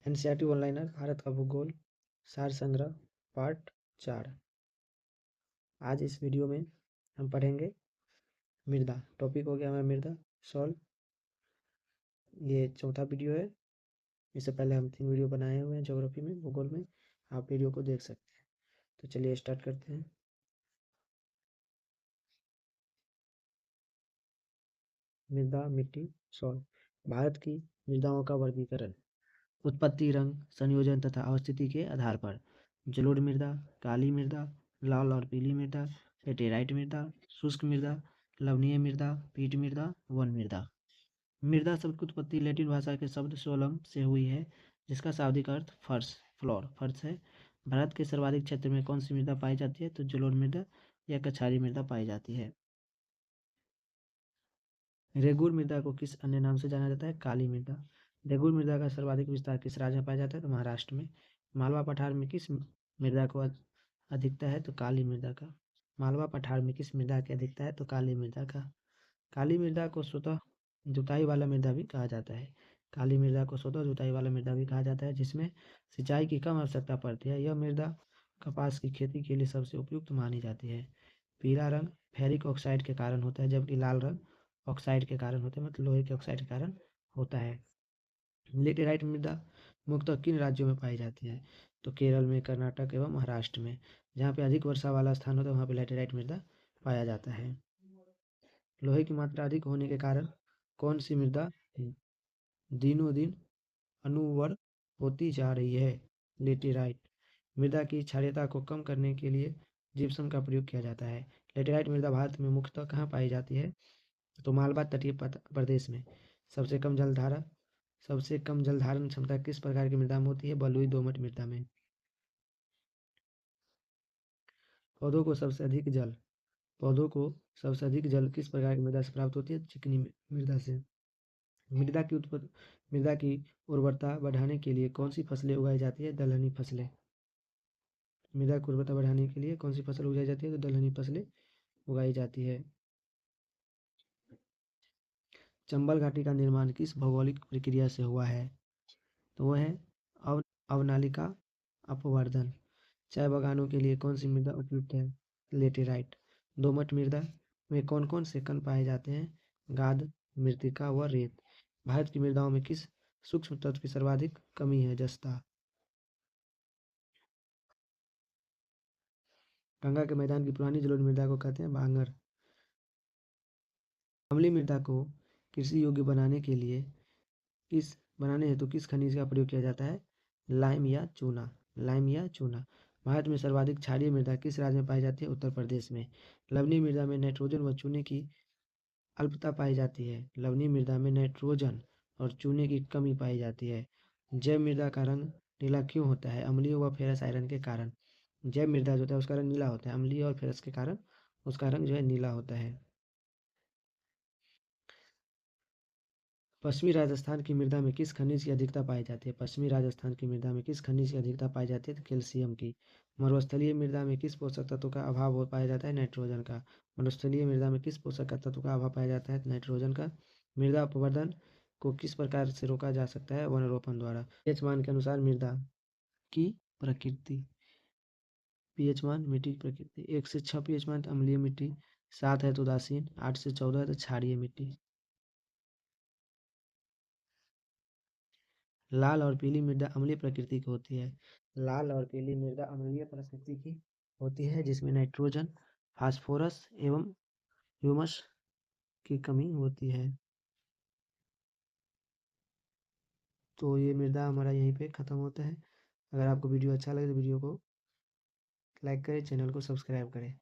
NCERT one-liner Bharat का भूगोल सार संग्रह पार्ट 4। आज इस वीडियो में हम पढ़ेंगे मृदा। टॉपिक हो गया हमारा मृदा सॉल्व। ये चौथा वीडियो है। इससे पहले हम 3 वीडियो बनाए हुए हैं ज्योग्राफी में, भूगोल में। आप वीडियो को देख सकते हैं। तो चलिए स्टार्ट करते हैं। मृदा मिट्टी सॉल्व। भारत की मृदाओं का वर्गीकरण उत्पत्ति, रंग, संयोजन तथा अवस्थिति के आधार पर। जलोढ़ मृदा, काली मृदा, लाल और पीली मृदा, लेटेराइट मृदा, शुष्क मृदा, लवणीय मृदा, पीट मृदा, वन मृदा। मृदा शब्द की उत्पत्ति लैटिन भाषा के शब्द सोलम से हुई है, जिसका शाब्दिक अर्थ फर्श, फ्लोर, फर्श है। भारत के सर्वाधिक क्षेत्र में कौन सी मृदा पाई जाती है? तो जलोढ़ मृदा या कछारी मृदा पाई जाती है। रेगुर मृदा को किस अन्य नाम से जाना जाता है? काली मृदा। रेगुर मृदा का सर्वाधिक विस्तार किस राज्य में पाया जाता है? तो महाराष्ट्र में। मालवा पठार में किस मृदा को अधिकता है? तो काली मृदा का। मालवा पठार में किस मृदा की अधिकता है? तो काली मृदा का। काली मृदा को स्वतः जुताई वाला मृदा भी कहा जाता है। काली मृदा को स्वतः जुताई वाला मृदा भी कहा जाता है, जिसमें सिंचाई की कम आवश्यकता पड़ती है। यह मृदा कपास की खेती के लिए सबसे उपयुक्त मानी जाती है। पीला रंग फेरिक ऑक्साइड के कारण होता है, जबकि लाल रंग ऑक्साइड के कारण होता है, मतलब लोहे के ऑक्साइड के कारण होता है। लेटेराइट मृदा मुख्यतः किन राज्यों में पाई जाती है? तो केरल में, कर्नाटक एवं महाराष्ट्र में। जहाँ पे अधिक वर्षा वाला स्थान होता है वहाँ पे लेटेराइट मृदा पाया जाता है। लोहे की मात्रा अधिक होने के कारण कौन सी मृदा दिनों दिन अनुवर्र होती जा रही है? लेटेराइट। मृदा की क्षारीयता को कम करने के लिए जिप्सम का प्रयोग किया जाता है। लेटेराइट मृदा भारत में मुख्यतः कहाँ पाई जाती है? तो मालवा तटीय प्रदेश में। सबसे कम जलधारा सबसे कम जल धारण क्षमता किस प्रकार की मृदा में होती है? बलुई दोमट मृदा में। पौधों को सबसे अधिक जल पौधों को सबसे अधिक जल किस प्रकार की मृदा से प्राप्त होती है? चिकनी मृदा से। मृदा की उर्वरता बढ़ाने के लिए कौन सी फसलें उगाई जाती है? दलहनी फसलें। मृदा की उर्वरता बढ़ाने के लिए कौन सी फसल उगाई जाती है? तो दलहनी फसलें उगाई जाती है। चंबल घाटी का निर्माण किस भौगोलिक प्रक्रिया से हुआ है? तो वह है अवनालिका अपवर्धन। चाय बागानों के लिए कौन सी मृदा उपयुक्त है? लेटेराइट। दोमट मृदा में कौन कौन से कण पाए जाते हैं? गाद, मृत्तिका व रेत। भारत की मृदाओं में किस सूक्ष्म तत्व की सर्वाधिक कमी है? जस्ता। गंगा के मैदान की पुरानी जलोढ़ मृदा को कहते हैं बांगर। अम्लीय मृदा को कृषि योग्य बनाने हेतु किस खनिज का प्रयोग किया जाता है? लाइम या चूना। भारत में सर्वाधिक क्षारीय मृदा किस राज्य में पाई जाती है? उत्तर प्रदेश में। लवणीय मृदा में नाइट्रोजन व चूने की अल्पता पाई जाती है। लवणीय मृदा में नाइट्रोजन और चूने की कमी पाई जाती है। जैव मृदा का रंग नीला क्यों होता है? अम्लीय व फेरस आयरन के कारण। जैव मृदा जो होता है उसका रंग नीला होता है, अम्लीय और फेरस के कारण उसका रंग जो है नीला होता है। पश्चिमी राजस्थान की मृदा में किस खनिज की अधिकता पाई जाती है? पश्चिमी राजस्थान की मृदा में किस खनिज की अधिकता पाई जाती है? तो कैल्शियम की। मरुस्थलीय मृदा में किस पोषक तत्व का अभाव हो पाया जाता है? नाइट्रोजन का। मरुस्थलीय मृदा में किस पोषक तत्व का अभाव पाया जाता है? नाइट्रोजन का। मृदा अपवर्तन को किस प्रकार से रोका जा सकता है? वनरोपण द्वारा। पीएच मान के अनुसार मृदा की प्रकृति। पीएच मान मिट्टी की प्रकृति 1 से 6 पीएच मान तो अम्लीय मिट्टी, 7 है तो उदासीन, 8 से 14 है तो क्षारीय मिट्टी। लाल और पीली मृदा अम्लीय प्रकृति की होती है। लाल और पीली मृदा अम्लीय प्रकृति की होती है, जिसमें नाइट्रोजन, फास्फोरस एवं ह्यूमस की कमी होती है। तो ये मृदा हमारा यहीं पे ख़त्म होता है। अगर आपको वीडियो अच्छा लगे तो वीडियो को लाइक करें, चैनल को सब्सक्राइब करें।